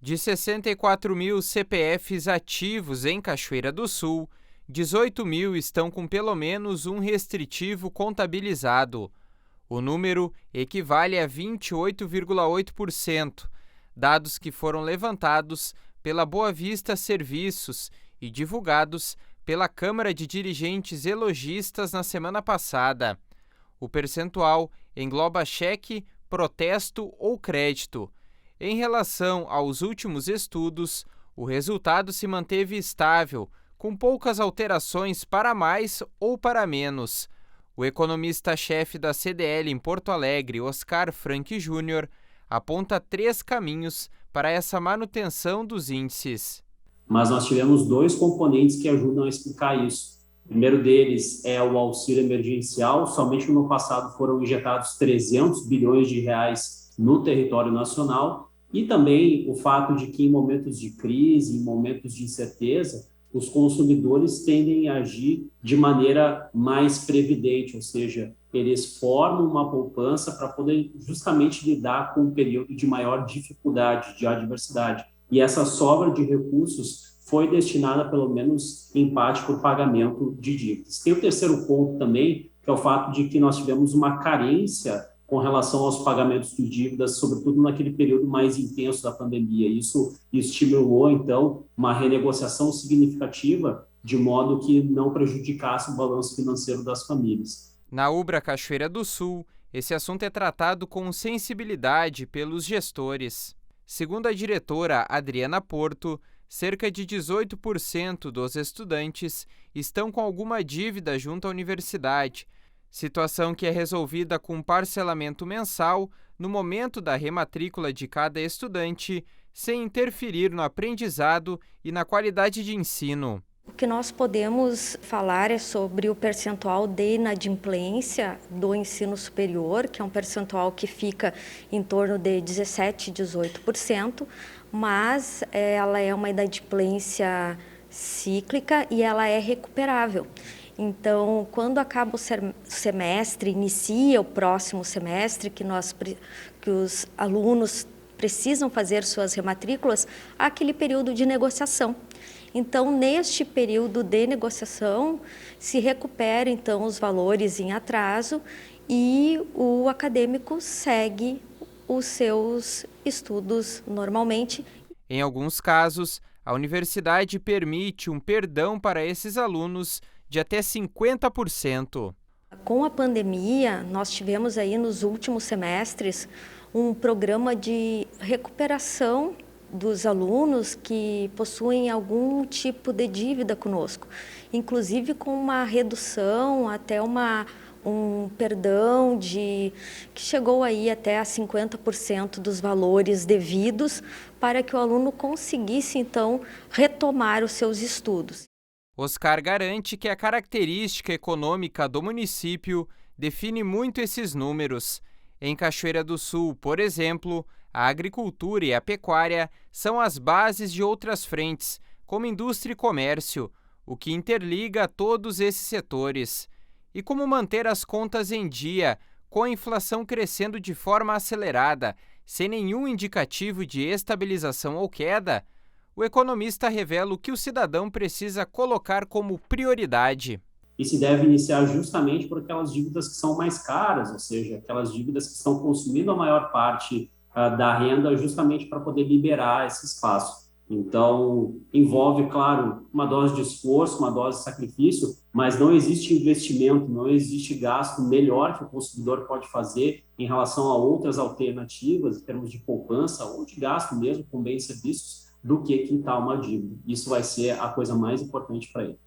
De 64 mil CPFs ativos em Cachoeira do Sul, 18 mil estão com pelo menos um restritivo contabilizado. O número equivale a 28,8%, dados que foram levantados pela Boa Vista Serviços e divulgados pela Câmara de Dirigentes e Lojistas na semana passada. O percentual engloba cheque, protesto ou crédito. Em relação aos últimos estudos, o resultado se manteve estável, com poucas alterações para mais ou para menos. O economista-chefe da CDL em Porto Alegre, Oscar Frank Júnior, aponta 3 caminhos para essa manutenção dos índices. Mas nós tivemos 2 componentes que ajudam a explicar isso. O primeiro deles é o auxílio emergencial. Somente no ano passado foram injetados 300 bilhões de reais no território nacional, e também o fato de que em momentos de crise, em momentos de incerteza, os consumidores tendem a agir de maneira mais previdente, ou seja, eles formam uma poupança para poder justamente lidar com um período de maior dificuldade, de adversidade. E essa sobra de recursos foi destinada, pelo menos em parte, para o pagamento de dívidas. Tem o terceiro ponto também, que é o fato de que nós tivemos uma carência com relação aos pagamentos de dívidas, sobretudo naquele período mais intenso da pandemia. Isso estimulou, então, uma renegociação significativa, de modo que não prejudicasse o balanço financeiro das famílias. Na Ubra Cachoeira do Sul, esse assunto é tratado com sensibilidade pelos gestores. Segundo a diretora Adriana Porto, cerca de 18% dos estudantes estão com alguma dívida junto à universidade, situação que é resolvida com parcelamento mensal no momento da rematrícula de cada estudante, sem interferir no aprendizado e na qualidade de ensino. O que nós podemos falar é sobre o percentual de inadimplência do ensino superior, que é um percentual que fica em torno de 17%, 18%, mas ela é uma inadimplência cíclica e ela é recuperável. Então, quando acaba o semestre, inicia o próximo semestre, que os alunos precisam fazer suas rematrículas, há aquele período de negociação. Então, neste período de negociação, se recupera então os valores em atraso e o acadêmico segue os seus estudos normalmente. Em alguns casos, a universidade permite um perdão para esses alunos de até 50%. Com a pandemia, nós tivemos aí nos últimos semestres um programa de recuperação dos alunos que possuem algum tipo de dívida conosco, inclusive com uma redução até um perdão que chegou aí até a 50% dos valores devidos para que o aluno conseguisse então retomar os seus estudos. Oscar garante que a característica econômica do município define muito esses números. Em Cachoeira do Sul, por exemplo, a agricultura e a pecuária são as bases de outras frentes, como indústria e comércio, o que interliga todos esses setores. E como manter as contas em dia, com a inflação crescendo de forma acelerada, sem nenhum indicativo de estabilização ou queda? O economista revela o que o cidadão precisa colocar como prioridade. E se deve iniciar justamente por aquelas dívidas que são mais caras, ou seja, aquelas dívidas que estão consumindo a maior parte da renda, justamente para poder liberar esse espaço. Então, envolve, claro, uma dose de esforço, uma dose de sacrifício, mas não existe investimento, não existe gasto melhor que o consumidor pode fazer em relação a outras alternativas, em termos de poupança ou de gasto mesmo com bens e serviços, do que quitar uma dívida. Isso vai ser a coisa mais importante para ele.